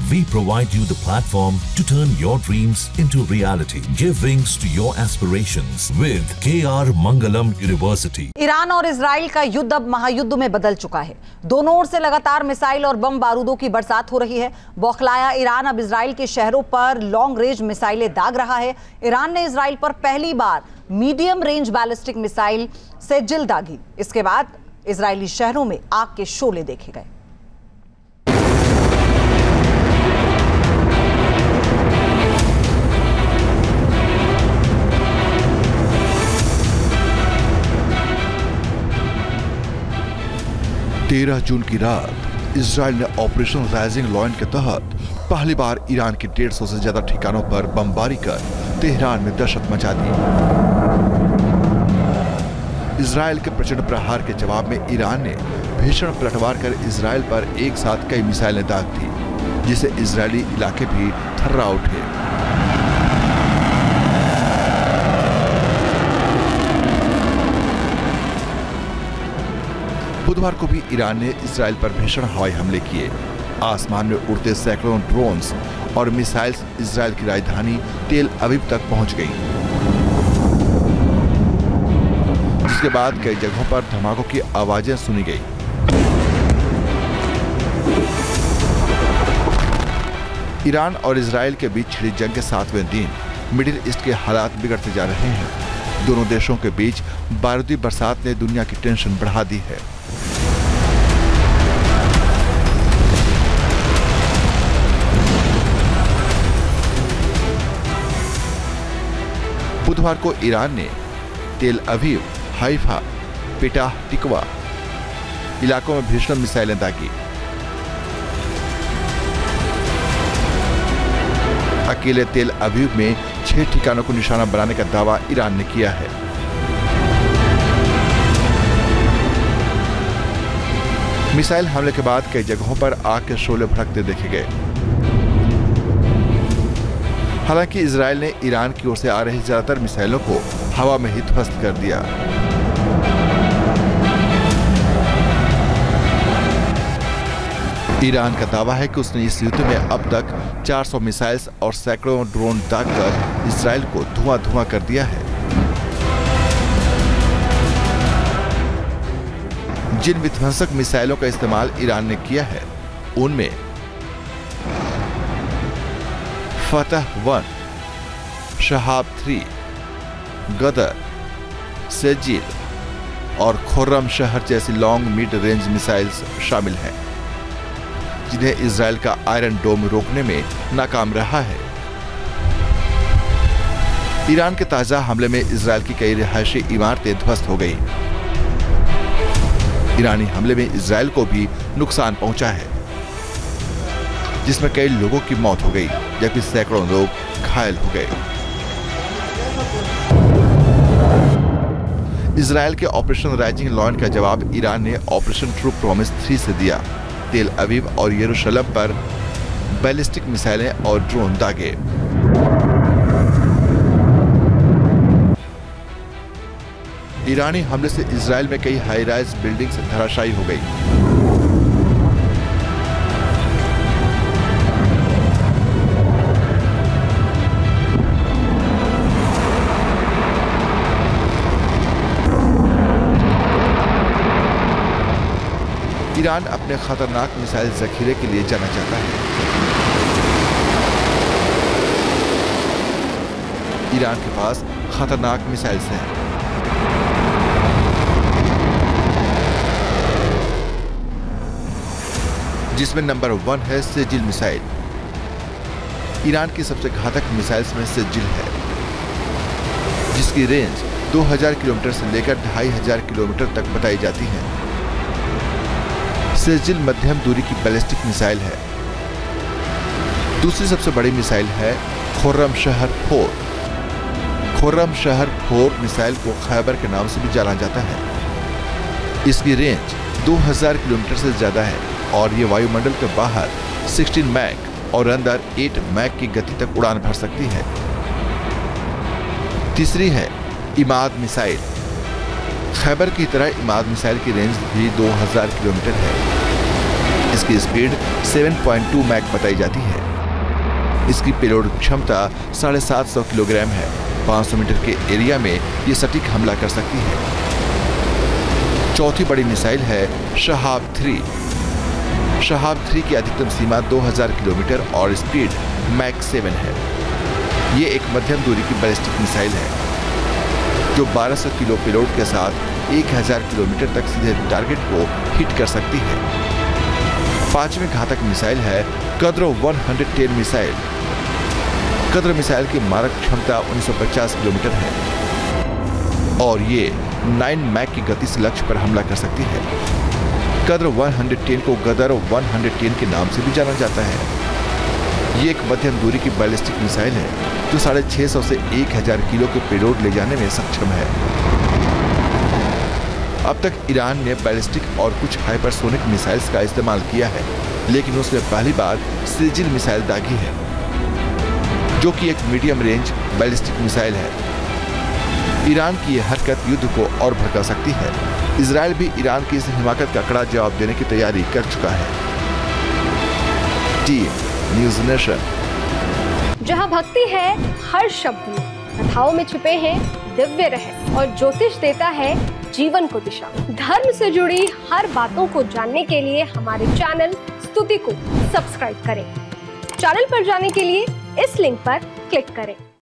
We provide you the platform to turn your dreams into reality. Give wings to your aspirations with KR Mangalam University. Iran और Israel का युद्ध अब महायुद्ध में बदल चुका है। दोनों ओर से लगातार मिसाइल और बम बारूदों की बरसात हो रही है। बौखलाया ईरान अब इजराइल के शहरों पर लॉन्ग रेंज मिसाइलें दाग रहा है। ईरान ने इजराइल पर पहली बार medium range ballistic missile Sejjil दागी। इसके बाद इजरायली शहरों में आग के शोले देखे गए। तेरह जून की रात इजराइल ने ऑपरेशन राइजिंग लॉयन के तहत पहली बार ईरान के 150 से ज्यादा ठिकानों पर बमबारी कर तेहरान में दहशत मचा दी। इजराइल के प्रचंड प्रहार के जवाब में ईरान ने भीषण पलटवार कर इजराइल पर एक साथ कई मिसाइलें दाग दी, जिससे इजरायली इलाके भी थर्रा उठे। बुधवार को भी ईरान ने इजराइल पर भीषण हवाई हमले किए। आसमान में उड़ते सैकड़ों ड्रोन्स और मिसाइल्स इजराइल की राजधानी तेल अवीव तक पहुंच गईं, जिसके बाद कई जगहों पर धमाकों की आवाजें सुनी गई। ईरान और इजराइल के बीच छिड़ी जंग के 7वें दिन मिडिल ईस्ट के हालात बिगड़ते जा रहे हैं। दोनों देशों के बीच बारूदी बरसात ने दुनिया की टेंशन बढ़ा दी है। बुधवार को ईरान ने तेल अवीव, हाइफा, पेटाह टिकवा इलाकों में भीषण मिसाइलें दागी। अकेले तेल अवीव में 6 ठिकानों को निशाना बनाने का दावा ईरान ने किया है। मिसाइल हमले के बाद कई जगहों पर आग के शोले भड़कते देखे गए। हालांकि इजराइल ने ईरान की ओर से आ रही ज्यादातर मिसाइलों को हवा में ही ध्वस्त कर दिया। ईरान का दावा है कि उसने इस युद्ध में अब तक 400 मिसाइल्स और सैकड़ों ड्रोन दागकर इजराइल को धुआं-धुआं कर दिया है। जिन विध्वंसक मिसाइलों का इस्तेमाल ईरान ने किया है, उनमें फतह 1, शहाब 3, गदर, सेजिल और खुर्रम शहर जैसी लॉन्ग मिड रेंज मिसाइल्स शामिल हैं, जिन्हें इजराइल का आयरन डोम रोकने में नाकाम रहा है। ईरान के ताजा हमले में इजराइल की कई रिहायशी इमारतें ध्वस्त हो गई। ईरानी हमले में इजराइल को भी नुकसान पहुंचा है, जिसमें कई लोगों की मौत हो गई, जबकि सैकड़ों लोग घायल हो गए। इजराइल के ऑपरेशन राइजिंग लॉयन का जवाब ईरान ने ऑपरेशन ट्रू प्रॉमिस 3 से दिया। तेल अवीव और यरूशलेम पर बैलिस्टिक मिसाइलें और ड्रोन दागे। ईरानी हमले से इजराइल में कई हाई राइज बिल्डिंग्स धराशायी हो गई। ईरान अपने खतरनाक मिसाइल जखीरे के लिए जाना जाता है। ईरान के पास खतरनाक मिसाइल्स हैं। जिसमें नंबर 1 है सेजिल मिसाइल। ईरान की सबसे घातक मिसाइल्स में सेजिल है, जिसकी रेंज 2000 किलोमीटर से लेकर 2500 किलोमीटर तक बताई जाती है। सेजिल मध्यम दूरी की बैलिस्टिक मिसाइल है। दूसरी सबसे बड़ी मिसाइल है खुर्रम शहर 4। खुर्रम शहर 4 मिसाइल को खैबर के नाम से भी जाना जाता है। इसकी रेंज 2000 किलोमीटर से ज्यादा है और ये वायुमंडल के बाहर 16 मैक और अंदर 8 मैक की गति तक उड़ान भर सकती है। तीसरी है इमाद मिसाइल। खैबर की तरह इमाद मिसाइल की रेंज भी 2000 किलोमीटर है। इसकी स्पीड 7.2 मैक बताई जाती है। इसकी पेलोड क्षमता 750 किलोग्राम है। 500 मीटर के एरिया में ये सटीक हमला कर सकती है। चौथी बड़ी मिसाइल है शहाब 3। शहाब 3 की अधिकतम सीमा 2000 किलोमीटर और स्पीड मैक 7 है। ये एक मध्यम दूरी की बैलिस्टिक मिसाइल है जो 1200 किलो पेलोड के साथ 1000 किलोमीटर तक सीधे टारगेट को हिट कर सकती है। पांचवी घातक मिसाइल है कद्र 110 मिसाइल। कद्र मिसाइल की मारक क्षमता 1950 किलोमीटर है और ये 9 मैक की गति से लक्ष्य पर हमला कर सकती है। कद्र 110 को गदर 110 के नाम से भी जाना जाता है। ये एक मध्यम दूरी की बैलिस्टिक मिसाइल है जो 650 से 1000 किलो के पेलोड ले जाने में सक्षम है। अब तक ईरान ने बैलिस्टिक और कुछ हाइपरसोनिक मिसाइल्स का इस्तेमाल किया है, लेकिन उसने पहली बार सिजिल मिसाइल दागी है जो कि एक मीडियम रेंज बैलिस्टिक मिसाइल है। ईरान की यह हरकत युद्ध को और भड़का सकती है। इजराइल भी ईरान की इस हिमाकत का कड़ा जवाब देने की तैयारी कर चुका है। Team news nation. जहां भक्ति है हर शब्द में, कथाओं में छुपे हैं दिव्य रहस्य और ज्योतिष देता है जीवन को दिशा। धर्म से जुड़ी हर बातों को जानने के लिए हमारे चैनल स्तुति को सब्सक्राइब करें। चैनल पर जाने के लिए इस लिंक पर क्लिक करें।